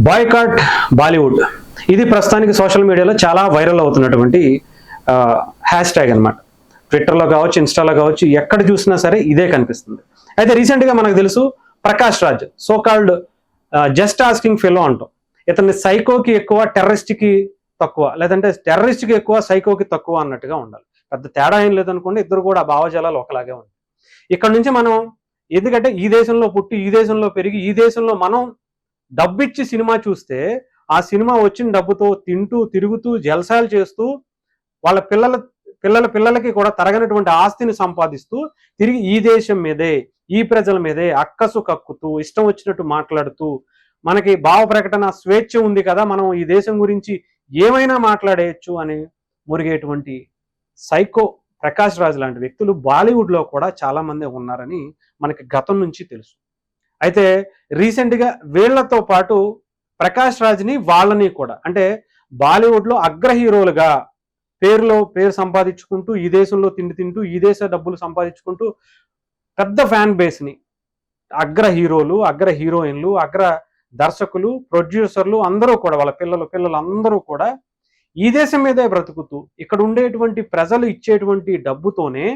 Boycott Bollywood ఇది ప్రస్తుతానికి social మీడియాలో చాలా వైరల్ అవుతున్నటువంటి హ్యాష్ ట్యాగ్ అనమాట. ట్విట్టర్లో కావచ్చు, ఇన్స్టాలో కావచ్చు, ఎక్కడ చూసినా సరే ఇదే కనిపిస్తుంది. అయితే రీసెంట్గా మనకు తెలుసు Prakash Raj so called just asking fellow అంటాం. ఇతన్ని సైకోకి ఎక్కువ, టెర్రరిస్ట్కి తక్కువ, లేదంటే టెర్రరిస్ట్కి ఎక్కువ, సైకోకి తక్కువ అన్నట్టుగా ఉండాలి. పెద్ద తేడా ఏం లేదనుకోండి, ఇద్దరు కూడా భావజాలాలు ఒకలాగే ఉంటాయి. ఇక్కడ నుంచి మనం ఎందుకంటే ఈ దేశంలో పుట్టి, ఈ దేశంలో పెరిగి, ఈ దేశంలో మనం డబ్బిచ్చి సినిమా చూస్తే ఆ సినిమా వచ్చిన డబ్బుతో తింటూ తిరుగుతూ జల్సాలు చేస్తూ వాళ్ళ పిల్లలకి కూడా తరగనటువంటి ఆస్తిని సంపాదిస్తూ తిరిగి ఈ దేశం మీదే, ఈ ప్రజల మీదే అక్కసు కక్కుతూ ఇష్టం వచ్చినట్టు మాట్లాడుతూ మనకి భావ ప్రకటన స్వేచ్ఛ ఉంది కదా, మనం ఈ దేశం గురించి ఏమైనా మాట్లాడేయచ్చు అని మురిగేటువంటి సైకో ప్రకాష్ రాజ్ లాంటి వ్యక్తులు బాలీవుడ్లో కూడా చాలా మంది ఉన్నారని మనకి గతం నుంచి తెలుసు. అయితే రీసెంట్గా వీళ్లతో పాటు ప్రకాష్ రాజ్ని వాళ్ళని కూడా అంటే బాలీవుడ్లో అగ్ర హీరోలుగా పేరు సంపాదించుకుంటూ ఈ దేశంలో తింటూ ఈ దేశ డబ్బులు సంపాదించుకుంటూ పెద్ద ఫ్యాన్ బేస్ని అగ్ర హీరోలు, అగ్ర హీరోయిన్లు, అగ్ర దర్శకులు, ప్రొడ్యూసర్లు అందరూ కూడా వాళ్ళ పిల్లలు అందరూ కూడా ఈ దేశం మీదే బ్రతుకుతూ ఇక్కడ ఉండేటువంటి ప్రజలు ఇచ్చేటువంటి డబ్బుతోనే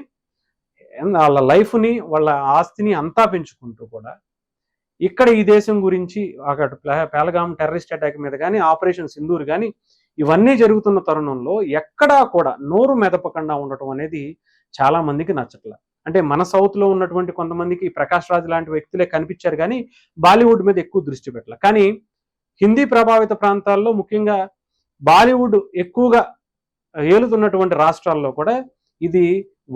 వాళ్ళ లైఫ్ని, వాళ్ళ ఆస్తిని అంతా పెంచుకుంటూ కూడా ఇక్కడ ఈ దేశం గురించి అక్కడ పహల్గామ్ టెర్రరిస్ట్ అటాక్ మీద కానీ, ఆపరేషన్ సింధూర్ కానీ ఇవన్నీ జరుగుతున్న తరుణంలో ఎక్కడా కూడా నోరు మెదపకుండా ఉండటం అనేది చాలా మందికి నచ్చట్లా. అంటే మన సౌత్లో ఉన్నటువంటి కొంతమందికి ప్రకాష్ రాజ్ లాంటి వ్యక్తులే కనిపించారు కానీ బాలీవుడ్ మీద ఎక్కువ దృష్టి పెట్టాల. కానీ హిందీ ప్రభావిత ప్రాంతాల్లో, ముఖ్యంగా బాలీవుడ్ ఎక్కువగా ఏలుతున్నటువంటి రాష్ట్రాల్లో కూడా ఇది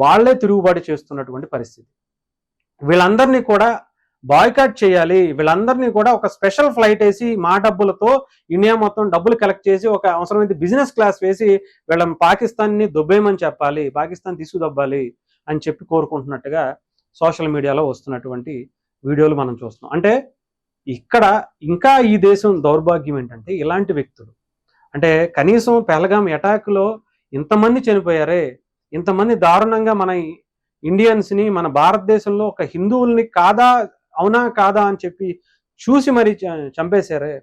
వాళ్లే తిరుగుబాటు చేస్తున్నటువంటి పరిస్థితి. వీళ్ళందరినీ కూడా బాయ్కాట్ చేయాలి, వీళ్ళందరినీ కూడా ఒక స్పెషల్ ఫ్లైట్ వేసి మా డబ్బులతో ఇండియా మొత్తం డబ్బులు కలెక్ట్ చేసి ఒక అవసరమైతే బిజినెస్ క్లాస్ వేసి వీళ్ళని పాకిస్తాన్ని దొబ్బేయమని చెప్పాలి, పాకిస్తాన్ తీసుకుదబ్బాలి అని చెప్పి కోరుకుంటున్నట్టుగా సోషల్ మీడియాలో వస్తున్నటువంటి వీడియోలు మనం చూస్తున్నాం. అంటే ఇక్కడ ఇంకా ఈ దేశం దౌర్భాగ్యం ఏంటంటే ఇలాంటి వ్యక్తులు అంటే కనీసం పహల్గామ్ అటాక్లో ఇంతమంది చనిపోయారే, ఇంతమంది దారుణంగా మన ఇండియన్స్ని, మన భారతదేశంలో ఒక హిందువుల్ని అవునా కాదా అని చెప్పి చూసి మరీ చంపేశారే,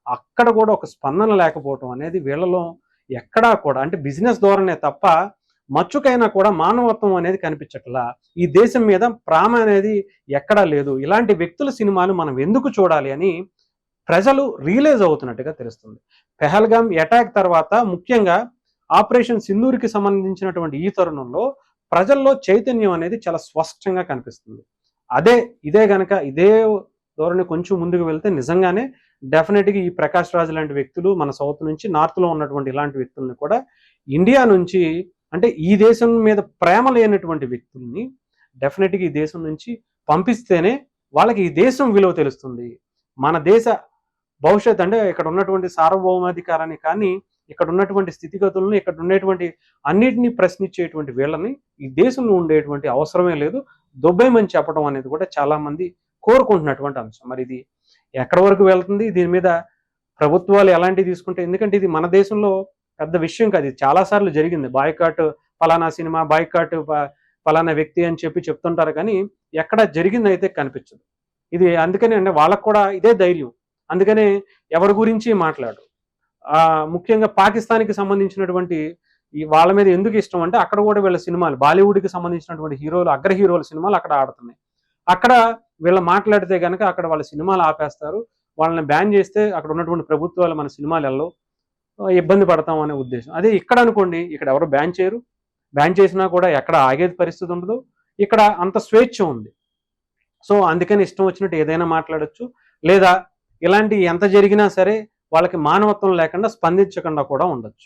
అక్కడ కూడా ఒక స్పందన లేకపోవటం అనేది వీళ్ళలో ఎక్కడా కూడా అంటే బిజినెస్ ధోరణే తప్ప మచ్చుకైనా కూడా మానవత్వం అనేది కనిపించట్లా. ఈ దేశం మీద ప్రేమ అనేది ఎక్కడా లేదు. ఇలాంటి వ్యక్తుల సినిమాలు మనం ఎందుకు చూడాలి అని ప్రజలు రియలైజ్ అవుతున్నట్టుగా తెలుస్తుంది. పహల్గామ్ అటాక్ తర్వాత ముఖ్యంగా ఆపరేషన్ సింధూర్కి సంబంధించినటువంటి ఈ తరుణంలో ప్రజల్లో చైతన్యం అనేది చాలా స్పష్టంగా కనిపిస్తుంది. ఇదే గనక ఇదే ధోరణి కొంచెం ముందుకు వెళ్తే నిజంగానే డెఫినెట్గా ఈ ప్రకాష్ రాజ్ లాంటి వ్యక్తులు మన సౌత్ నుంచి, నార్త్లో ఉన్నటువంటి ఇలాంటి వ్యక్తుల్ని కూడా ఇండియా నుంచి అంటే ఈ దేశం మీద ప్రేమ లేనటువంటి వ్యక్తుల్ని డెఫినెట్గా ఈ దేశం నుంచి పంపిస్తేనే వాళ్ళకి ఈ దేశం విలువ తెలుస్తుంది. మన దేశ భవిష్యత్ అంటే ఇక్కడ ఉన్నటువంటి సార్వభౌమాధికారాన్ని కానీ, ఇక్కడ ఉన్నటువంటి స్థితిగతులను, ఇక్కడ ఉండేటువంటి అన్నిటినీ ప్రశ్నించేటువంటి వీళ్ళని ఈ దేశంలో ఉండేటువంటి అవసరమే లేదు, దొబ్బేయమని చెప్పడం అనేది కూడా చాలా మంది కోరుకుంటున్నటువంటి అంశం. మరి ఇది ఎక్కడి వరకు వెళ్తుంది, దీని మీద ప్రభుత్వాలు ఎలాంటివి తీసుకుంటే, ఎందుకంటే ఇది మన దేశంలో పెద్ద విషయం కాదు, ఇది చాలాసార్లు జరిగింది. బాయ్కాట్ ఫలానా సినిమా, బాయ్కాట్ ఫలానా వ్యక్తి అని చెప్పి చెప్తుంటారు కానీ ఎక్కడ జరిగింది అయితే కనిపించదు. ఇది అందుకని అంటే వాళ్ళకు కూడా ఇదే ధైర్యం, అందుకనే ఎవరి గురించి మాట్లాడు. ముఖ్యంగా పాకిస్తాన్కి సంబంధించినటువంటి వాళ్ళ మీద ఎందుకు ఇష్టం అంటే అక్కడ కూడా వీళ్ళ సినిమాలు, బాలీవుడ్కి సంబంధించినటువంటి హీరోలు, అగ్ర హీరోల సినిమాలు అక్కడ ఆడుతున్నాయి. అక్కడ వీళ్ళు మాట్లాడితే కనుక అక్కడ వాళ్ళ సినిమాలు ఆపేస్తారు, వాళ్ళని బ్యాన్ చేస్తే అక్కడ ఉన్నటువంటి ప్రభుత్వాలు మన సినిమాలు వెళ్ళవు, ఇబ్బంది పడతాం అనే ఉద్దేశం. అదే ఇక్కడ అనుకోండి, ఇక్కడ ఎవరు బ్యాన్ చేయరు, బ్యాన్ చేసినా కూడా ఎక్కడ ఆగేది పరిస్థితి ఉండదు, ఇక్కడ అంత స్వేచ్ఛ ఉంది. సో అందుకని ఇష్టం వచ్చినట్టు ఏదైనా మాట్లాడచ్చు, లేదా ఇలాంటి ఎంత జరిగినా సరే వాళ్ళకి మానవత్వం లేకుండా స్పందించకుండా కూడా ఉండొచ్చు.